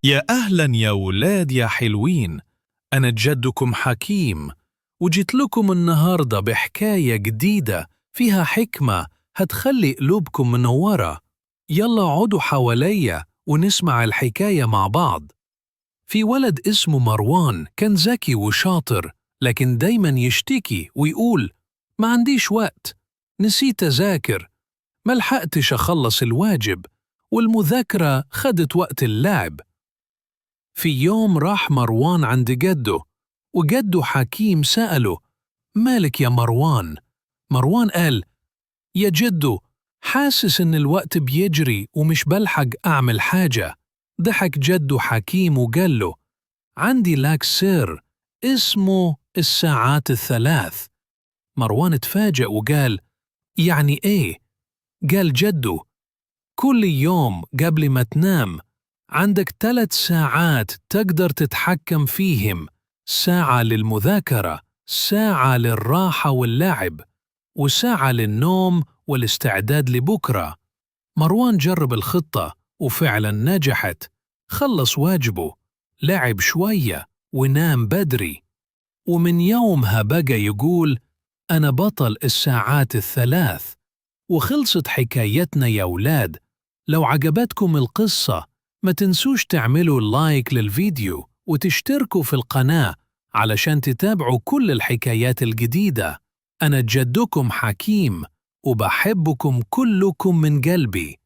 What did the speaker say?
يا أهلا يا ولاد يا حلوين. أنا جدكم حكيم، وجيت لكم النهاردة بحكاية جديدة فيها حكمة هتخلي قلوبكم منورة. يلا عودوا حواليا ونسمع الحكاية مع بعض. في ولد اسمه مروان، كان ذكي وشاطر، لكن دايما يشتكي ويقول: ما عنديش وقت، نسيت أذاكر، ملحقتش أخلص الواجب، والمذاكرة خدت وقت اللعب. في يوم راح مروان عند جده، وجده حكيم سأله: مالك يا مروان؟ مروان قال: يا جدو، حاسس إن الوقت بيجري ومش بلحق أعمل حاجة. ضحك جده حكيم وقال له: عندي لك سر اسمه الساعات الثلاث. مروان اتفاجأ وقال: يعني إيه؟ قال جده: كل يوم قبل ما تنام عندك 3 ساعات تقدر تتحكم فيهم، ساعة للمذاكرة، ساعة للراحة واللعب، وساعة للنوم والاستعداد لبكرة. مروان جرب الخطة وفعلا نجحت. خلص واجبه، لعب شوية، ونام بدري. ومن يومها بقى يقول: أنا بطل الساعات الثلاث. وخلصت حكايتنا يا ولاد. لو عجبتكم القصة ما تنسوش تعملوا لايك للفيديو وتشتركوا في القناة علشان تتابعوا كل الحكايات الجديدة. أنا جدكم حكيم، وبحبكم كلكم من قلبي.